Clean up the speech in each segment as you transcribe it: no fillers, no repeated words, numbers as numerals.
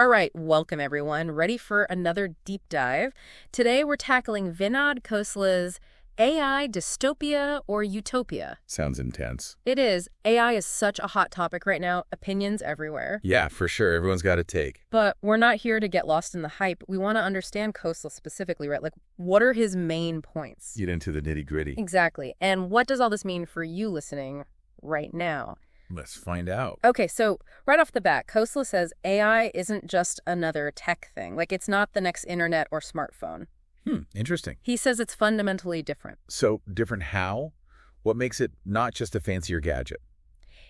All right, welcome everyone. Ready for another deep dive? Today we're tackling Vinod Khosla's AI Dystopia or Utopia. Sounds intense. It is. AI is such a hot topic right now, opinions everywhere. Yeah, for sure. Everyone's got a take. But we're not here to get lost in the hype. We want to understand Khosla specifically, right? Like, what are his main points? Get into the nitty-gritty. Exactly. And what does all this mean for you listening right now? Let's find out. Okay, so right off the bat, Khosla says AI isn't just another tech thing. Like, it's not the next internet or smartphone. Interesting. He says it's fundamentally different. So, different how? What makes it not just a fancier gadget?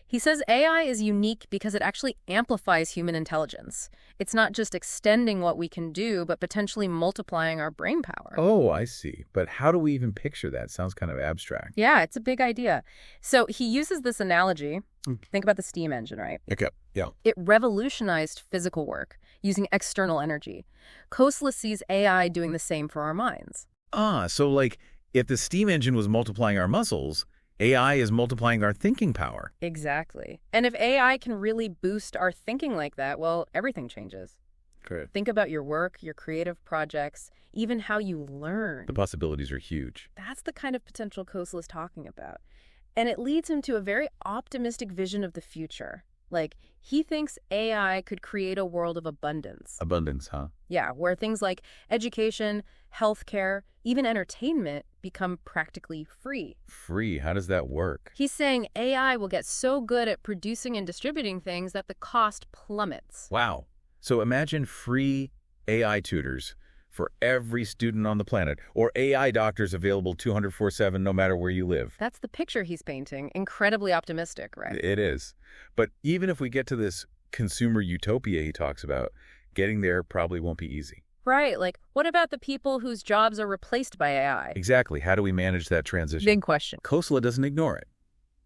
He says AI is unique because it actually amplifies human intelligence. It's not just extending what we can do, but potentially multiplying our brain power. Oh, I see. But how do we even picture that? Sounds kind of abstract. Yeah, it's a big idea. So he uses this analogy. Think about the steam engine, right? Okay, yeah. It revolutionized physical work using external energy. Khosla sees AI doing the same for our minds. So like, if the steam engine was multiplying our muscles, AI is multiplying our thinking power. Exactly. And if AI can really boost our thinking like that, well, everything changes. Correct. Think about your work, your creative projects, even how you learn. The possibilities are huge. That's the kind of potential Khosla's talking about. And it leads him to a very optimistic vision of the future. Like, he thinks AI could create a world of abundance. Abundance, huh? Yeah, where things like education, healthcare, even entertainment become practically free. Free? How does that work? He's saying AI will get so good at producing and distributing things that the cost plummets. Wow. So imagine free AI tutors for every student on the planet, or AI doctors available 24/7 no matter where you live. That's the picture he's painting. Incredibly optimistic, right? It is. But even if we get to this consumer utopia he talks about, getting there probably won't be easy. Right. Like, what about the people whose jobs are replaced by AI? Exactly. How do we manage that transition? Big question. Khosla doesn't ignore it.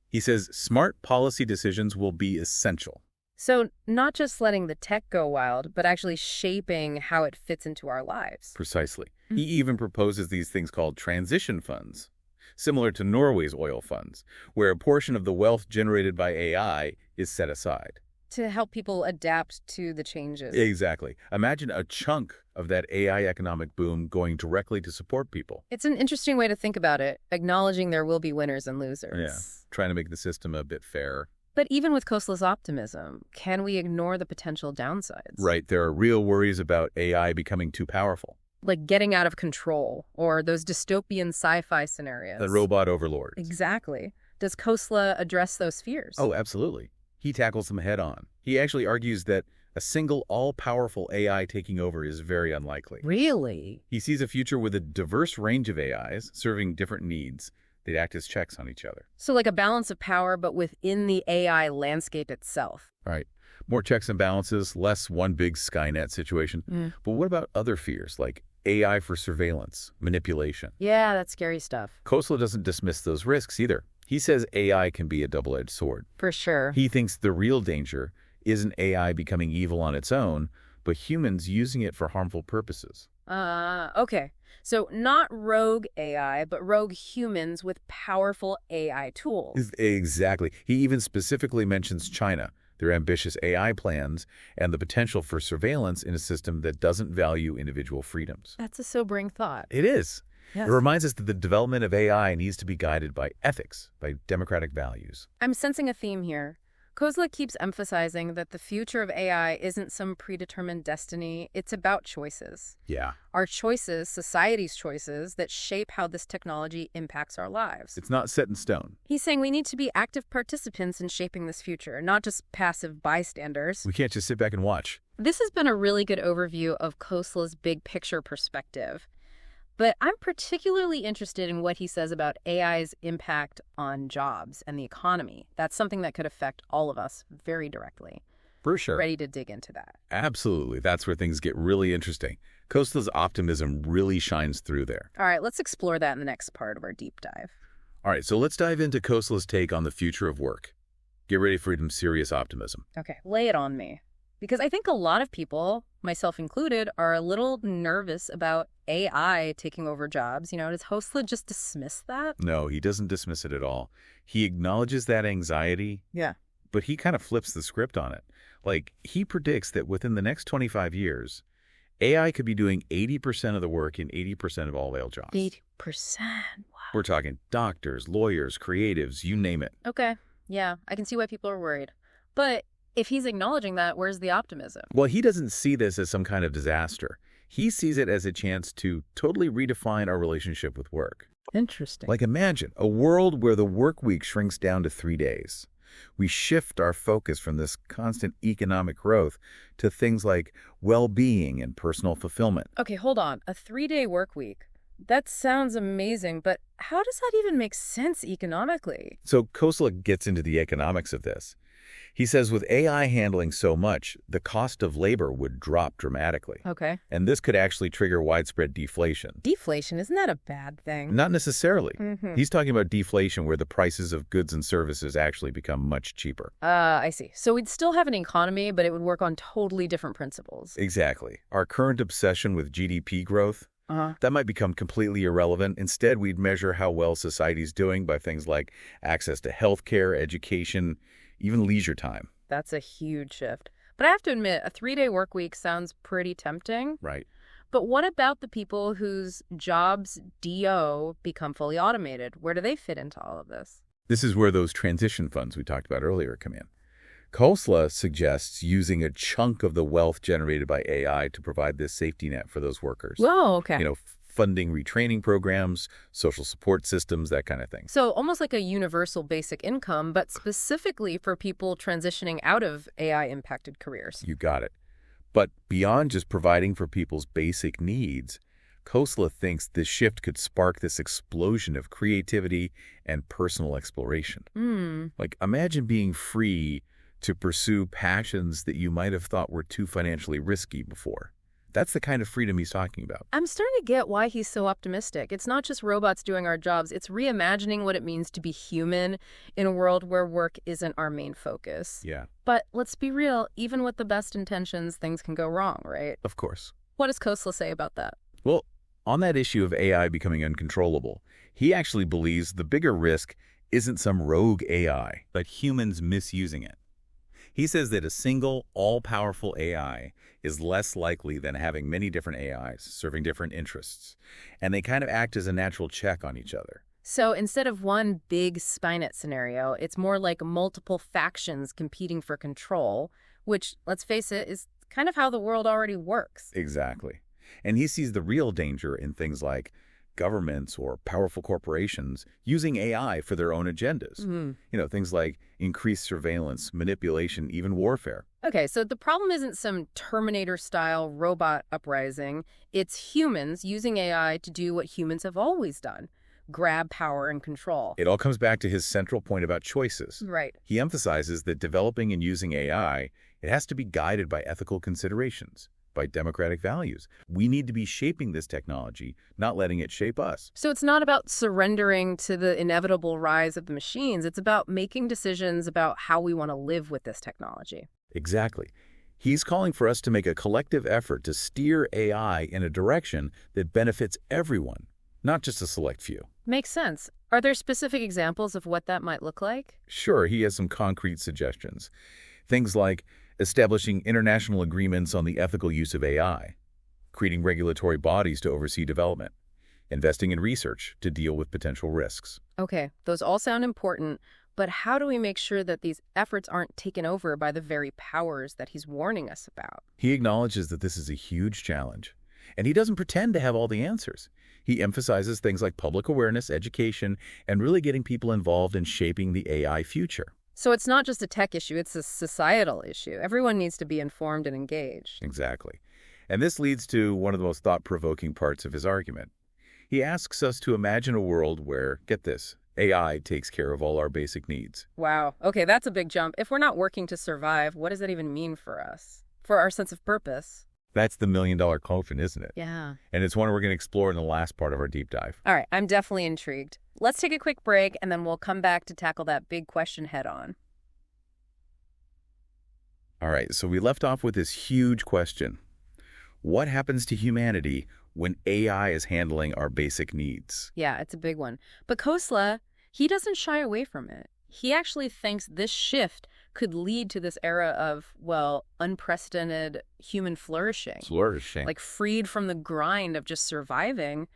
He says smart policy decisions will be essential. So not just letting the tech go wild, but actually shaping how it fits into our lives. Precisely. He even proposes these things called transition funds, similar to Norway's oil funds, where a portion of the wealth generated by AI is set aside. To help people adapt to the changes. Exactly. Imagine a chunk of that AI economic boom going directly to support people. It's an interesting way to think about it, acknowledging there will be winners and losers. Yeah, trying to make the system a bit fairer. But even with Khosla's optimism, can we ignore the potential downsides? Right. There are real worries about AI becoming too powerful. Like getting out of control, or those dystopian sci-fi scenarios. The robot overlords. Exactly. Does Khosla address those fears? Oh, absolutely. He tackles them head on. He actually argues that a single all-powerful AI taking over is very unlikely. Really? He sees a future with a diverse range of AIs serving different needs. They'd act as checks on each other. So like a balance of power, but within the AI landscape itself. Right. More checks and balances, less one big Skynet situation. But what about other fears, like AI for surveillance, manipulation? Yeah, that's scary stuff. Khosla doesn't dismiss those risks either. He says AI can be a double-edged sword. For sure. He thinks the real danger isn't AI becoming evil on its own, but humans using it for harmful purposes. Okay. So not rogue AI, but rogue humans with powerful AI tools. Exactly. He even specifically mentions China, their ambitious AI plans, and the potential for surveillance in a system that doesn't value individual freedoms. That's a sobering thought. It is. Yes. It reminds us that the development of AI needs to be guided by ethics, by democratic values. I'm sensing a theme here. Khosla keeps emphasizing that the future of AI isn't some predetermined destiny. It's about choices. Yeah. Our choices, society's choices, that shape how this technology impacts our lives. It's not set in stone. He's saying we need to be active participants in shaping this future, not just passive bystanders. We can't just sit back and watch. This has been a really good overview of Khosla's big picture perspective. But I'm particularly interested in what he says about AI's impact on jobs and the economy. That's something that could affect all of us very directly. For sure. Ready to dig into that. Absolutely. That's where things get really interesting. Khosla's optimism really shines through there. All right, let's explore that in the next part of our deep dive. All right, so let's dive into Khosla's take on the future of work. Get ready for some serious optimism. Okay, lay it on me. Because I think a lot of people, myself included, are a little nervous about AI taking over jobs. Does Khosla just dismiss that? No, he doesn't dismiss it at all. He acknowledges that anxiety. Yeah. But he kind of flips the script on it. Like, he predicts that within the next 25 years, AI could be doing 80% of the work in 80% of all male jobs. 80%. Wow. We're talking doctors, lawyers, creatives, you name it. Okay. Yeah, I can see why people are worried. But if he's acknowledging that, where's the optimism? Well, he doesn't see this as some kind of disaster. He sees it as a chance to totally redefine our relationship with work. Interesting. Like, imagine a world where the work week shrinks down to 3 days. We shift our focus from this constant economic growth to things like well-being and personal fulfillment. Okay, hold on. A 3-day work week. That sounds amazing, but how does that even make sense economically? So Khosla gets into the economics of this. He says with AI handling so much, the cost of labor would drop dramatically. Okay. And this could actually trigger widespread deflation. Deflation, isn't that a bad thing? Not necessarily. Mm-hmm. He's talking about deflation where the prices of goods and services actually become much cheaper. I see. So we'd still have an economy, but it would work on totally different principles. Exactly. Our current obsession with GDP growth, that might become completely irrelevant. Instead, we'd measure how well society's doing by things like access to healthcare, education, even leisure time. That's a huge shift. But I have to admit, a 3-day work week sounds pretty tempting. Right. But what about the people whose jobs DO become fully automated? Where do they fit into all of this? This is where those transition funds we talked about earlier come in. Khosla suggests using a chunk of the wealth generated by AI to provide this safety net for those workers. Whoa, okay. Funding retraining programs, social support systems, that kind of thing. So almost like a universal basic income, but specifically for people transitioning out of AI-impacted careers. You got it. But beyond just providing for people's basic needs, Khosla thinks this shift could spark this explosion of creativity and personal exploration. Like, imagine being free to pursue passions that you might have thought were too financially risky before. That's the kind of freedom he's talking about. I'm starting to get why he's so optimistic. It's not just robots doing our jobs. It's reimagining what it means to be human in a world where work isn't our main focus. Yeah. But let's be real, even with the best intentions, things can go wrong, right? Of course. What does Khosla say about that? Well, on that issue of AI becoming uncontrollable, he actually believes the bigger risk isn't some rogue AI, but humans misusing it. He says that a single, all-powerful AI is less likely than having many different AIs serving different interests, and they kind of act as a natural check on each other. So instead of one big Spynet scenario, it's more like multiple factions competing for control, which, let's face it, is kind of how the world already works. Exactly. And he sees the real danger in things like governments or powerful corporations using AI for their own agendas. Things like increased surveillance, manipulation, even warfare. Okay, so the problem isn't some Terminator-style robot uprising. It's humans using AI to do what humans have always done, grab power and control. It all comes back to his central point about choices. Right. He emphasizes that developing and using AI, it has to be guided by ethical considerations, by democratic values. We need to be shaping this technology, not letting it shape us. So it's not about surrendering to the inevitable rise of the machines. It's about making decisions about how we want to live with this technology. Exactly. He's calling for us to make a collective effort to steer AI in a direction that benefits everyone, not just a select few. Makes sense. Are there specific examples of what that might look like? Sure, he has some concrete suggestions. Things like establishing international agreements on the ethical use of AI, creating regulatory bodies to oversee development, investing in research to deal with potential risks. Okay, those all sound important, but how do we make sure that these efforts aren't taken over by the very powers that he's warning us about? He acknowledges that this is a huge challenge, and he doesn't pretend to have all the answers. He emphasizes things like public awareness, education, and really getting people involved in shaping the AI future. So it's not just a tech issue, it's a societal issue. Everyone needs to be informed and engaged. Exactly. And this leads to one of the most thought-provoking parts of his argument. He asks us to imagine a world where, get this, AI takes care of all our basic needs. Wow. Okay, that's a big jump. If we're not working to survive, what does that even mean for us? For our sense of purpose? That's the million-dollar question, isn't it? Yeah. And it's one we're going to explore in the last part of our deep dive. All right, I'm definitely intrigued. Let's take a quick break, and then we'll come back to tackle that big question head on. All right, so we left off with this huge question. What happens to humanity when AI is handling our basic needs? Yeah, it's a big one. But Khosla, he doesn't shy away from it. He actually thinks this shift could lead to this era of, well, unprecedented human flourishing. Flourishing. Like freed from the grind of just surviving,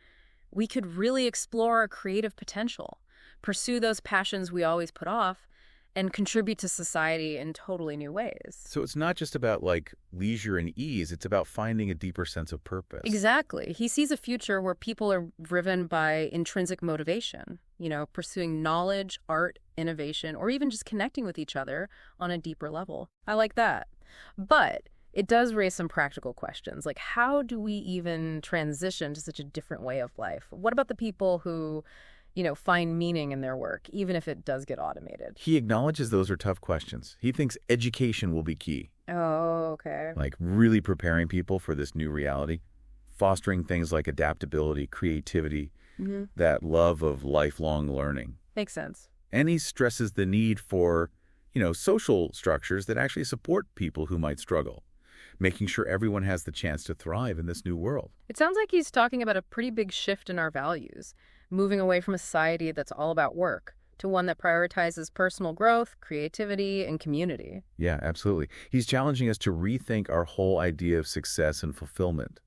we could really explore our creative potential, pursue those passions we always put off, and contribute to society in totally new ways. So it's not just about, like, leisure and ease. It's about finding a deeper sense of purpose. Exactly. He sees a future where people are driven by intrinsic motivation, pursuing knowledge, art, innovation, or even just connecting with each other on a deeper level. I like that. But it does raise some practical questions, like how do we even transition to such a different way of life? What about the people who find meaning in their work, even if it does get automated? He acknowledges those are tough questions. He thinks education will be key. Oh, okay. Like really preparing people for this new reality, fostering things like adaptability, creativity, that love of lifelong learning. Makes sense. And he stresses the need for, social structures that actually support people who might struggle, making sure everyone has the chance to thrive in this new world. It sounds like he's talking about a pretty big shift in our values, moving away from a society that's all about work to one that prioritizes personal growth, creativity, and community. Yeah, absolutely. He's challenging us to rethink our whole idea of success and fulfillment.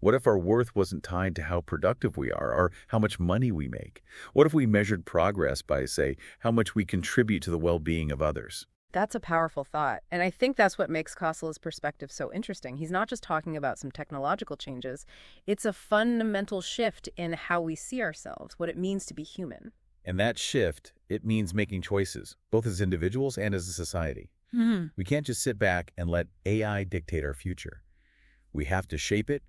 What if our worth wasn't tied to how productive we are or how much money we make? What if we measured progress by, say, how much we contribute to the well-being of others? That's a powerful thought, and I think that's what makes Khosla's perspective so interesting. He's not just talking about some technological changes. It's a fundamental shift in how we see ourselves, what it means to be human. And that shift, it means making choices, both as individuals and as a society. We can't just sit back and let AI dictate our future. We have to shape it,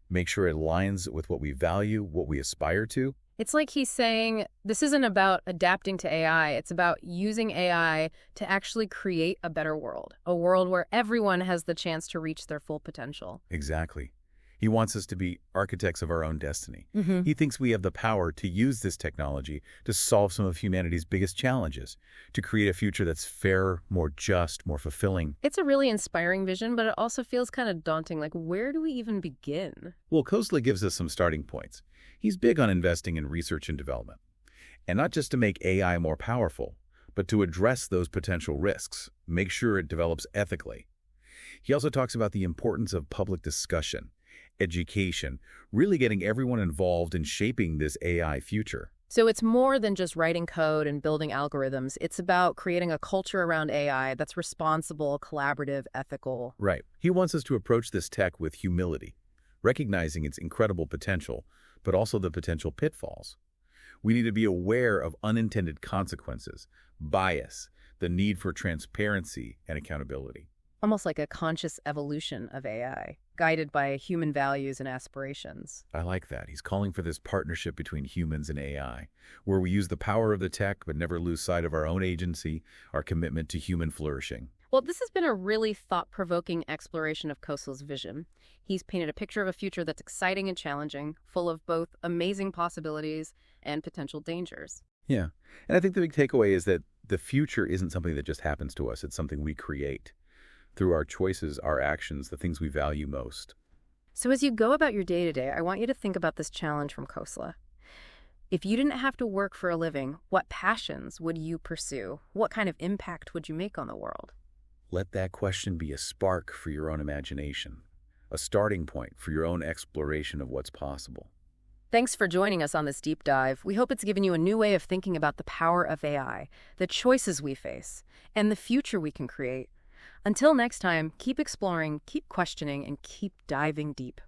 make sure it aligns with what we value, what we aspire to. It's like he's saying this isn't about adapting to AI. It's about using AI to actually create a better world, a world where everyone has the chance to reach their full potential. Exactly. He wants us to be architects of our own destiny. He thinks we have the power to use this technology to solve some of humanity's biggest challenges, to create a future that's fairer, more just, more fulfilling. It's a really inspiring vision, but it also feels kind of daunting. Like, where do we even begin? Well, Khosla gives us some starting points. He's big on investing in research and development. And not just to make AI more powerful, but to address those potential risks, make sure it develops ethically. He also talks about the importance of public discussion, education, really getting everyone involved in shaping this AI future. So it's more than just writing code and building algorithms. It's about creating a culture around AI that's responsible, collaborative, ethical. Right. He wants us to approach this tech with humility, recognizing its incredible potential, but also the potential pitfalls. We need to be aware of unintended consequences, bias, the need for transparency and accountability. Almost like a conscious evolution of AI, guided by human values and aspirations. I like that. He's calling for this partnership between humans and AI, where we use the power of the tech but never lose sight of our own agency, our commitment to human flourishing. Well, this has been a really thought-provoking exploration of Khosla's vision. He's painted a picture of a future that's exciting and challenging, full of both amazing possibilities and potential dangers. Yeah. And I think the big takeaway is that the future isn't something that just happens to us. It's something we create through our choices, our actions, the things we value most. So as you go about your day-to-day, I want you to think about this challenge from Khosla. If you didn't have to work for a living, what passions would you pursue? What kind of impact would you make on the world? Let that question be a spark for your own imagination, a starting point for your own exploration of what's possible. Thanks for joining us on this deep dive. We hope it's given you a new way of thinking about the power of AI, the choices we face, and the future we can create. Until next time, keep exploring, keep questioning, and keep diving deep.